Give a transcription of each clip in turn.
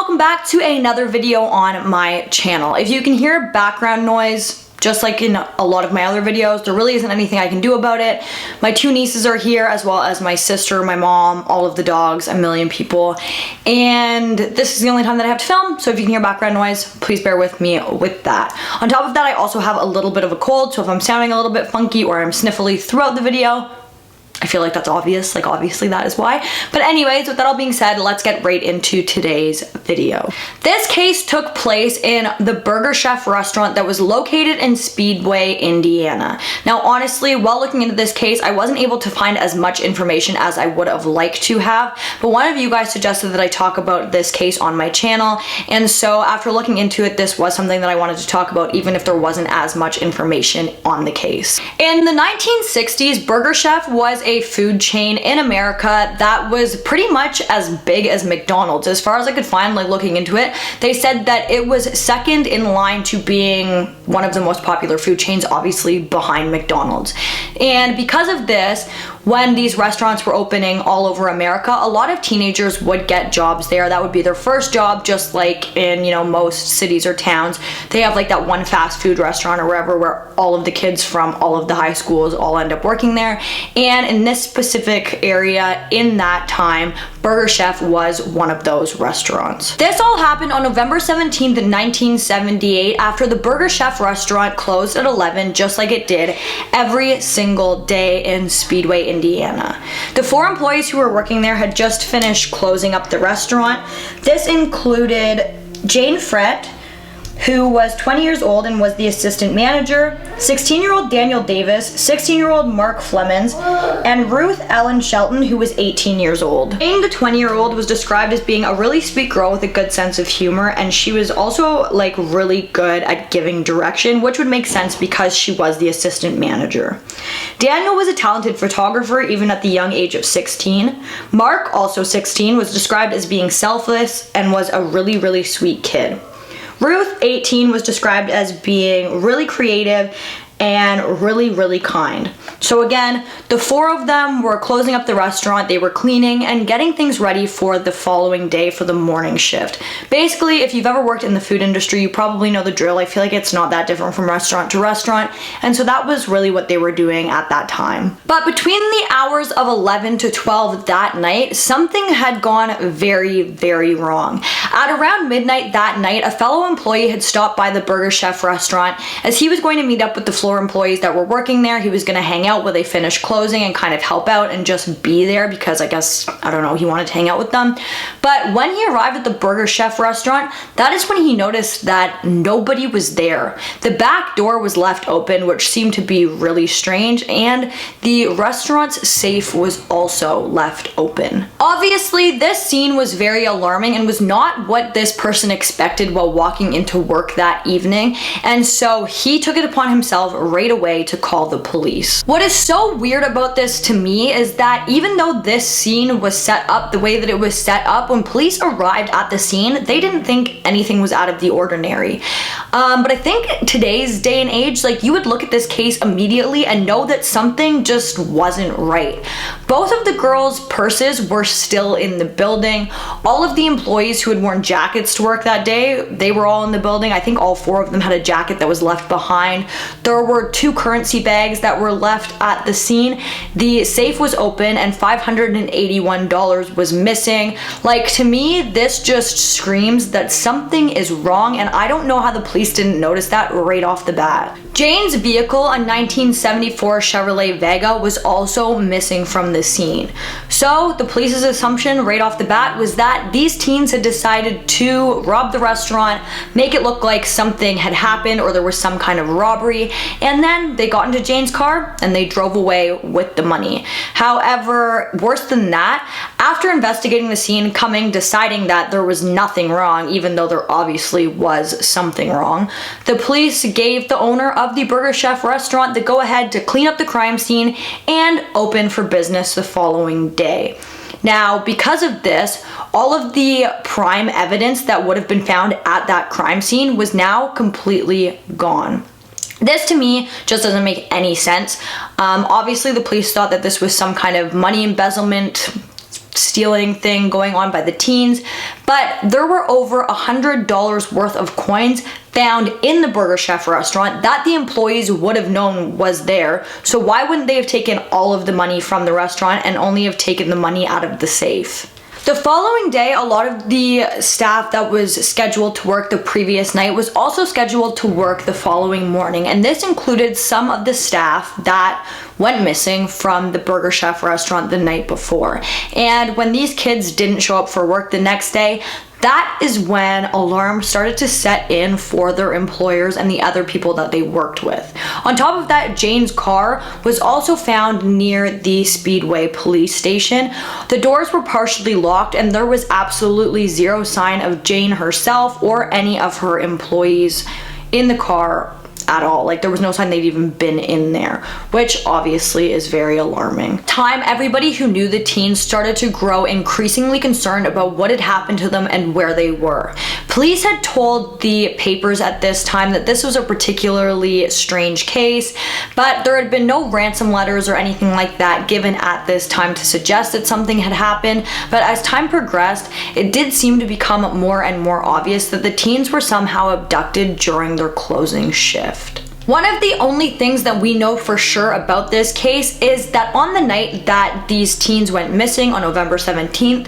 welcome back to another video on my channel. If you can hear background noise, just like in a lot of my other videos, there really isn't anything I can do about it. My two nieces are here, as well as my sister, my mom, all of the dogs, a million people. And this is the only time that I have to film, so if you can hear background noise, please bear with me with that. On top of that, I also have a little bit of a cold, so if I'm sounding a little bit funky or I'm sniffly throughout the video, I feel like that's obvious, like obviously that is why. But anyways, with that all being said, let's get right into today's video. This case took place in the Burger Chef restaurant that was located in Speedway, Indiana. Now, honestly, while looking into this case, I wasn't able to find as much information as I would have liked to have, but one of you guys suggested that I talk about this case on my channel, and so after looking into it, this was something that I wanted to talk about, even if there wasn't as much information on the case. In the 1960s, Burger Chef was a food chain in America that was pretty much as big as McDonald's. As far as I could find, like looking into it, they said that it was second in line to being one of the most popular food chains, obviously behind McDonald's. And because of this, when these restaurants were opening all over America, a lot of teenagers would get jobs there. That would be their first job, just like in, most cities or towns. They have like that one fast food restaurant or wherever where all of the kids from all of the high schools all end up working there. And in this specific area, in that time, Burger Chef was one of those restaurants. This all happened on November 17th, 1978, after the Burger Chef restaurant closed at 11, just like it did every single day in Speedway, Indiana. The 4 employees who were working there had just finished closing up the restaurant. This included Jane Frett, who was 20 years old and was the assistant manager, 16-year-old Daniel Davis, 16-year-old Mark Flemons, and Ruth Ellen Shelton, who was 18 years old. Jane, the 20-year-old, was described as being a really sweet girl with a good sense of humor, and she was also like really good at giving direction, which would make sense because she was the assistant manager. Daniel was a talented photographer even at the young age of 16. Mark, also 16, was described as being selfless and was a really, really sweet kid. Ruth, 18, was described as being really creative and really, really kind. So again, the 4 of them were closing up the restaurant, they were cleaning and getting things ready for the following day for the morning shift. Basically, if you've ever worked in the food industry, you probably know the drill. I feel like it's not that different from restaurant to restaurant, and so that was really what they were doing at that time. But between the hours of 11 to 12 that night, something had gone very, very wrong. At around midnight that night, a fellow employee had stopped by the Burger Chef restaurant as he was going to meet up with the floor employees that were working there. He was going to hang out while they finished closing and kind of help out and just be there because I guess, I don't know, he wanted to hang out with them. But when he arrived at the Burger Chef restaurant, that is when he noticed that nobody was there. The back door was left open, which seemed to be really strange, and the restaurant's safe was also left open. Obviously, this scene was very alarming and was not what this person expected while walking into work that evening, and so he took it upon himself right away to call the police. What is so weird about this to me is that even though this scene was set up the way that it was set up, when police arrived at the scene, they didn't think anything was out of the ordinary. But I think today's day and age, like, you would look at this case immediately and know that something just wasn't right. Both of the girls' purses were still in the building. All of the employees who had worn jackets to work that day, they were all in the building. I think all 4 of them had a jacket that was left behind. There were 2 currency bags that were left at the scene. The safe was open and $581 was missing. Like, to me, this just screams that something is wrong, and I don't know how the police didn't notice that right off the bat. Jane's vehicle, a 1974 Chevrolet Vega, was also missing from the scene. So the police's assumption right off the bat was that these teens had decided to rob the restaurant, make it look like something had happened or there was some kind of robbery, and then they got into Jane's car and they drove away with the money. However, worse than that, after investigating the scene, deciding that there was nothing wrong, even though there obviously was something wrong, the police gave the owner of the Burger Chef restaurant the go-ahead to clean up the crime scene and open for business the following day. Now, because of this, all of the prime evidence that would have been found at that crime scene was now completely gone. This to me just doesn't make any sense. Obviously, the police thought that this was some kind of money embezzlement stealing thing going on by the teens, but there were over $100 worth of coins found in the Burger Chef restaurant that the employees would have known was there. So why wouldn't they have taken all of the money from the restaurant and only have taken the money out of the safe? The following day, a lot of the staff that was scheduled to work the previous night was also scheduled to work the following morning, and this included some of the staff that went missing from the Burger Chef restaurant the night before. And when these kids didn't show up for work the next day, that is when alarms started to set in for their employers and the other people that they worked with. On top of that, Jane's car was also found near the Speedway police station. The doors were partially locked and there was absolutely zero sign of Jane herself or any of her employees in the car at all. Like, there was no sign they'd even been in there, which obviously is very alarming. Everybody who knew the teens started to grow increasingly concerned about what had happened to them and where they were. Police had told the papers at this time that this was a particularly strange case, but there had been no ransom letters or anything like that given at this time to suggest that something had happened. But as time progressed, it did seem to become more and more obvious that the teens were somehow abducted during their closing shift. One of the only things that we know for sure about this case is that on the night that these teens went missing on November 17th,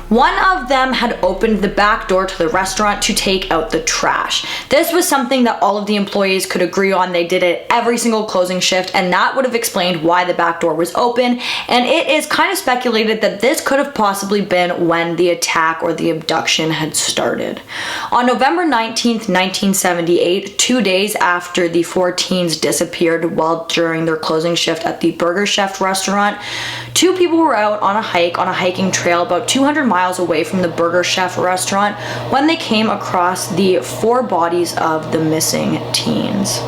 one of them had opened the back door to the restaurant to take out the trash. This was something that all of the employees could agree on. They did it every single closing shift, and that would have explained why the back door was open. And it is kind of speculated that this could have possibly been when the attack or the abduction had started. On November 19th, 1978, 2 days after the 4 teens disappeared while during their closing shift at the Burger Chef restaurant, 2 people were out on a hike on a hiking trail about 200 miles away from the Burger Chef restaurant when they came across the 4 bodies of the missing teens.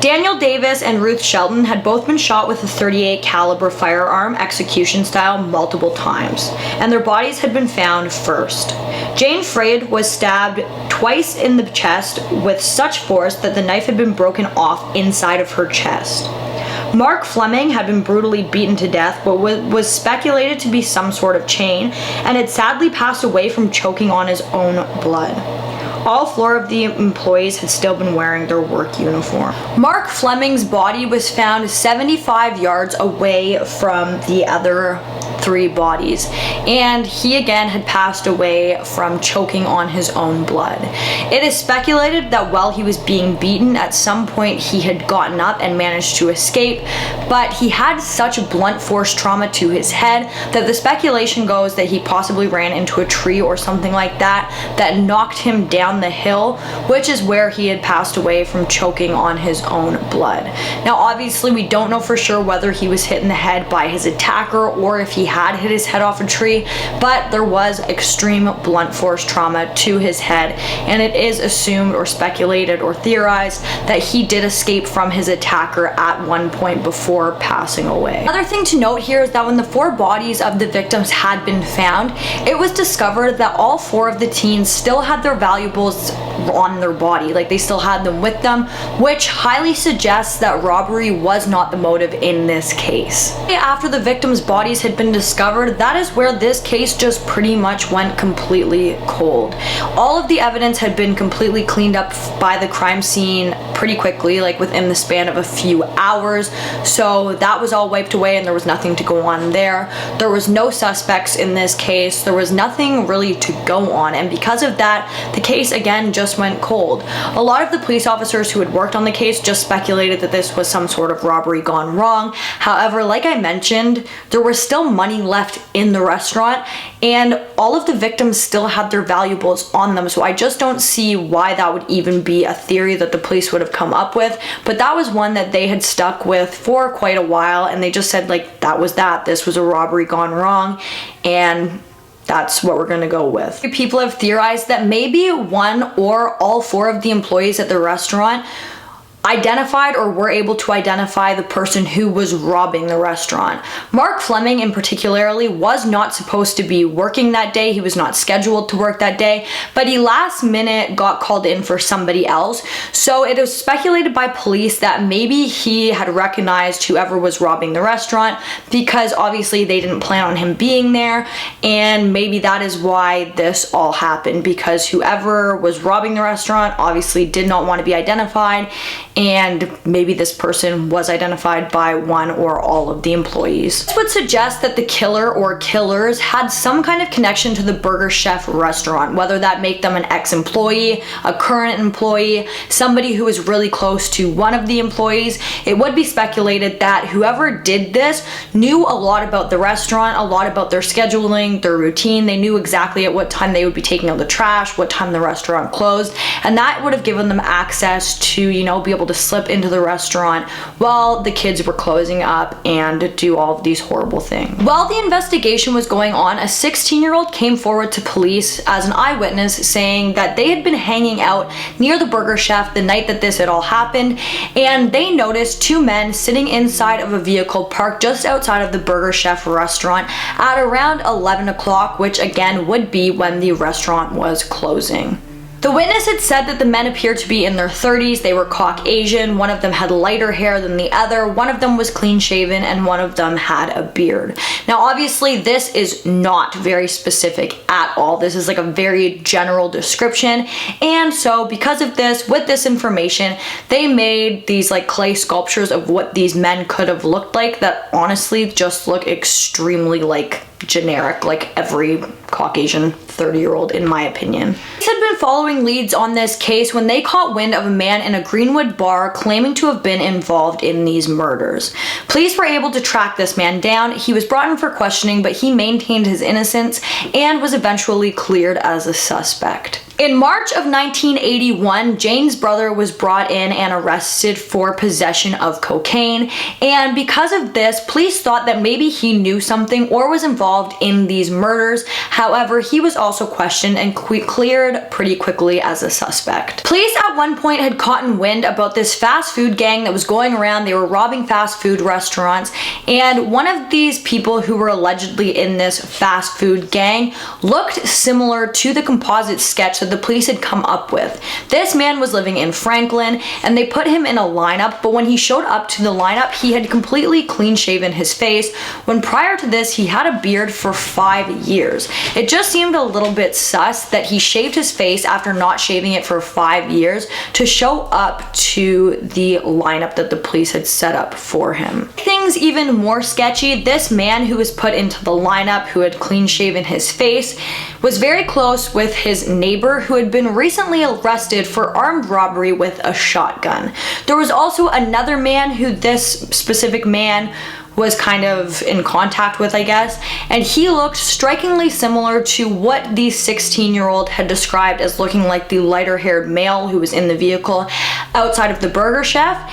Daniel Davis and Ruth Shelton had both been shot with a .38 caliber firearm, execution style, multiple times, and their bodies had been found first. Jane Fraid was stabbed twice in the chest with such force that the knife had been broken off inside of her chest. Mark Fleming had been brutally beaten to death, but was speculated to be some sort of chain, and had sadly passed away from choking on his own blood. All 4 of the employees had still been wearing their work uniform. Mark Fleming's body was found 75 yards away from the other 3 bodies, and he again had passed away from choking on his own blood. It is speculated that while he was being beaten, at some point he had gotten up and managed to escape, but he had such blunt force trauma to his head that the speculation goes that he possibly ran into a tree or something like that knocked him down the hill, which is where he had passed away from choking on his own blood. Now obviously we don't know for sure whether he was hit in the head by his attacker or if he had hit his head off a tree, but there was extreme blunt force trauma to his head, and it is assumed or speculated or theorized that he did escape from his attacker at one point before passing away. Another thing to note here is that when the 4 bodies of the victims had been found, it was discovered that all 4 of the teens still had their valuables on their body, like they still had them with them, which highly suggests that robbery was not the motive in this case. After the victims' bodies had been discovered, that is where this case just pretty much went completely cold. All of the evidence had been completely cleaned up by the crime scene pretty quickly, like within the span of a few hours, so that was all wiped away and there was nothing to go on there. There was no suspects in this case, there was nothing really to go on, and because of that, the case again just went cold. A lot of the police officers who had worked on the case just speculated that this was some sort of robbery gone wrong. However, like I mentioned, there was still money left in the restaurant and all of the victims still had their valuables on them, so I just don't see why that would even be a theory that the police would have come up with, but that was one that they had stuck with for quite a while, and they just said like that was that, this was a robbery gone wrong, and that's what we're gonna go with. People have theorized that maybe one or all 4 of the employees at the restaurant identified or were able to identify the person who was robbing the restaurant. Mark Fleming in particularly was not supposed to be working that day. He was not scheduled to work that day, but he last minute got called in for somebody else. So it was speculated by police that maybe he had recognized whoever was robbing the restaurant, because obviously they didn't plan on him being there, and maybe that is why this all happened, because whoever was robbing the restaurant obviously did not want to be identified, and maybe this person was identified by one or all of the employees. This would suggest that the killer or killers had some kind of connection to the Burger Chef restaurant, whether that make them an ex-employee, a current employee, somebody who was really close to one of the employees. It would be speculated that whoever did this knew a lot about the restaurant, a lot about their scheduling, their routine. They knew exactly at what time they would be taking out the trash, what time the restaurant closed, and that would have given them access to, you know, be able to slip into the restaurant while the kids were closing up and do all of these horrible things. While the investigation was going on, a 16-year-old came forward to police as an eyewitness, saying that they had been hanging out near the Burger Chef the night that this had all happened, and they noticed two men sitting inside of a vehicle parked just outside of the Burger Chef restaurant at around 11 o'clock, which again would be when the restaurant was closing. The witness had said that the men appeared to be in their 30s, they were Caucasian, one of them had lighter hair than the other, one of them was clean shaven, and one of them had a beard. Now obviously this is not very specific at all, this is like a very general description, and so because of this, with this information, they made these like clay sculptures of what these men could have looked like that honestly just look extremely like generic, like every Caucasian 30-year-old in my opinion. Police had been following leads on this case when they caught wind of a man in a Greenwood bar claiming to have been involved in these murders. Police were able to track this man down. He was brought in for questioning, but he maintained his innocence and was eventually cleared as a suspect. In March of 1981, Jane's brother was brought in and arrested for possession of cocaine, and because of this, police thought that maybe he knew something or was involved in these murders. However, he was also questioned and cleared pretty quickly as a suspect. Police at one point had caught wind about this fast food gang that was going around. They were robbing fast food restaurants, and one of these people who were allegedly in this fast food gang looked similar to the composite sketch that the police had come up with. This man was living in Franklin, and they put him in a lineup, but when he showed up to the lineup, he had completely clean shaven his face, when prior to this he had a beard for 5 years. It just seemed a little bit sus that he shaved his face after not shaving it for 5 years to show up to the lineup that the police had set up for him. Things even more sketchy, this man who was put into the lineup, who had clean shaven his face, was very close with his neighbor who had been recently arrested for armed robbery with a shotgun. There was also another man who this specific man was kind of in contact with, I guess, and he looked strikingly similar to what the 16-year-old had described as looking like the lighter-haired male who was in the vehicle outside of the Burger Chef.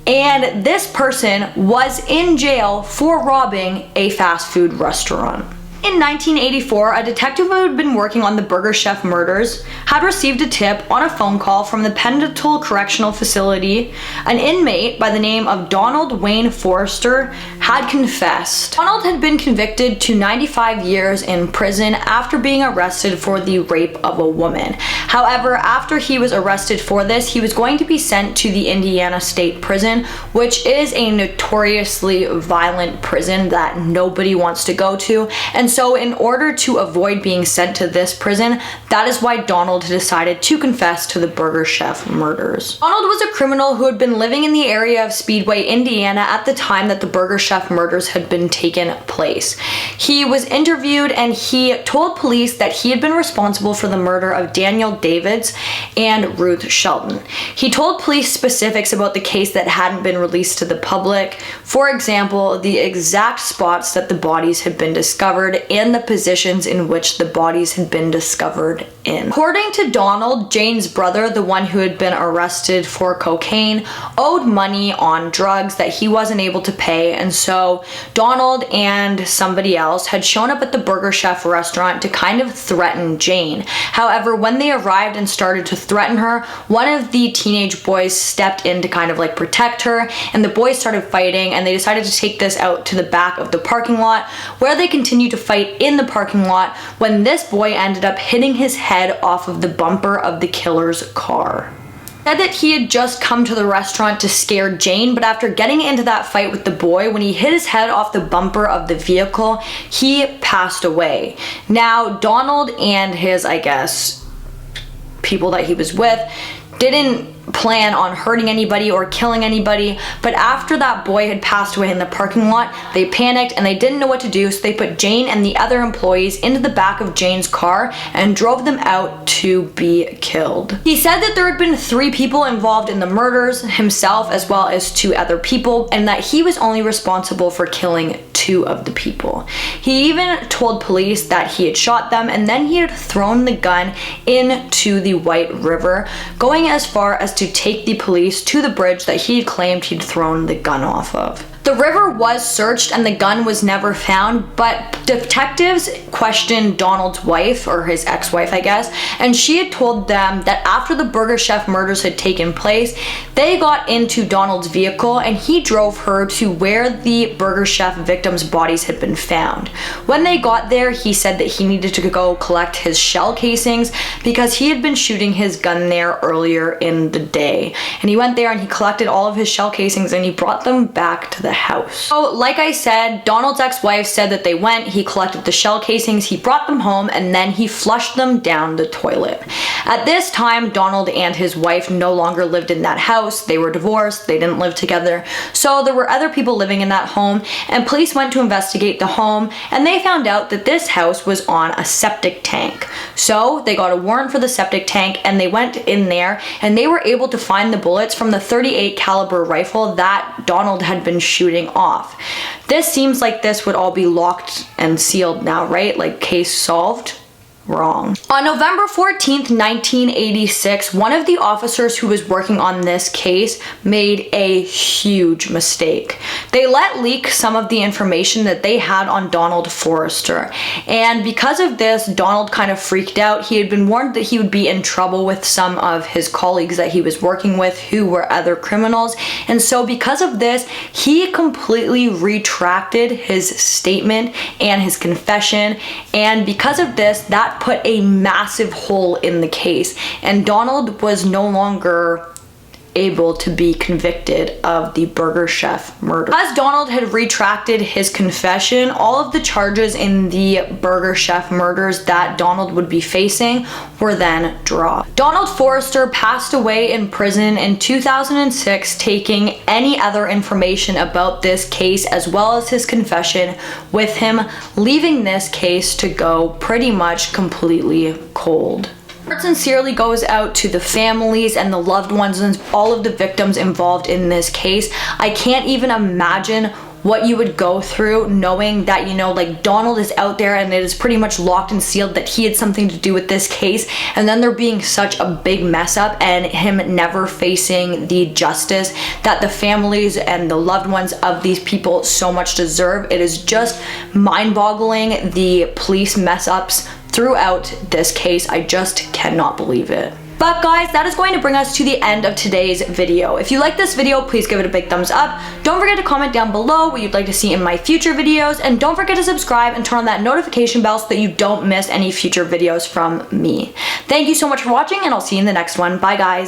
And this person was in jail for robbing a fast food restaurant. In 1984, a detective who had been working on the Burger Chef murders had received a tip on a phone call from the Pentool Correctional Facility. An inmate by the name of Donald Wayne Forrester had confessed. Donald had been convicted to 95 years in prison after being arrested for the rape of a woman. However, after he was arrested for this, he was going to be sent to the Indiana State Prison, which is a notoriously violent prison that nobody wants to go to. And so in order to avoid being sent to this prison, that is why Donald decided to confess to the Burger Chef murders. Donald was a criminal who had been living in the area of Speedway, Indiana at the time that the Burger Chef murders had been taken place. He was interviewed and he told police that he had been responsible for the murder of Daniel Davids and Ruth Shelton. He told police specifics about the case that hadn't been released to the public. For example, the exact spots that the bodies had been discovered and the positions in which the bodies had been discovered in. According to Donald, Jane's brother, the one who had been arrested for cocaine, owed money on drugs that he wasn't able to pay, and so Donald and somebody else had shown up at the Burger Chef restaurant to kind of threaten Jane. However, when they arrived arrived and started to threaten her, one of the teenage boys stepped in to kind of like protect her, and the boys started fighting, and they decided to take this out to the back of the parking lot, where they continued to fight in the parking lot when this boy ended up hitting his head off of the bumper of the killer's car. Said that he had just come to the restaurant to scare Jane, but after getting into that fight with the boy, when he hit his head off the bumper of the vehicle, he passed away. Now, Donald and his, I guess, people that he was with didn't plan on hurting anybody or killing anybody, but after that boy had passed away in the parking lot, they panicked and they didn't know what to do, so they put Jane and the other employees into the back of Jane's car and drove them out to be killed. He said that there had been 3 people involved in the murders, himself as well as 2 other people, and that he was only responsible for killing 2 of the people. He even told police that he had shot them, and then he had thrown the gun into the White River, going as far as to take the police to the bridge that he claimed he'd thrown the gun off of. The river was searched and the gun was never found, but detectives questioned Donald's wife, or his ex-wife I guess, and she had told them that after the Burger Chef murders had taken place, they got into Donald's vehicle and he drove her to where the Burger Chef victims' bodies had been found. When they got there, he said that he needed to go collect his shell casings because he had been shooting his gun there earlier in the day. And he went there and he collected all of his shell casings and he brought them back to the house. So like I said, Donald's ex-wife said that they went, he collected the shell casings, he brought them home, and then he flushed them down the toilet. At this time, Donald and his wife no longer lived in that house. They were divorced, they didn't live together. So there were other people living in that home, and police went to investigate the home, and they found out that this house was on a septic tank. So they got a warrant for the septic tank, and they went in there, and they were able to find the bullets from the .38 caliber rifle that Donald had been shooting off. This seems like this would all be locked and sealed now, right? Like case solved? Wrong. On November 14th, 1986, one of the officers who was working on this case made a huge mistake. They let leak some of the information that they had on Donald Forrester. And because of this, Donald kind of freaked out. He had been warned that he would be in trouble with some of his colleagues that he was working with who were other criminals. And so because of this, he completely retracted his statement and his confession. And because of this, that put a massive hole in the case, and Donald was no longer able to be convicted of the Burger Chef murder. As Donald had retracted his confession, all of the charges in the Burger Chef murders that Donald would be facing were then dropped. Donald Forrester passed away in prison in 2006, taking any other information about this case as well as his confession with him, leaving this case to go pretty much completely cold. Heart sincerely goes out to the families and the loved ones and all of the victims involved in this case. I can't even imagine what you would go through knowing that, you know, like Donald is out there and it is pretty much locked and sealed that he had something to do with this case, and then there being such a big mess up and him never facing the justice that the families and the loved ones of these people so much deserve. It is just mind-boggling, the police mess ups throughout this case. I just cannot believe it. But guys, that is going to bring us to the end of today's video. If you like this video, please give it a big thumbs up. Don't forget to comment down below what you'd like to see in my future videos, and don't forget to subscribe and turn on that notification bell so that you don't miss any future videos from me. Thank you so much for watching, and I'll see you in the next one. Bye guys.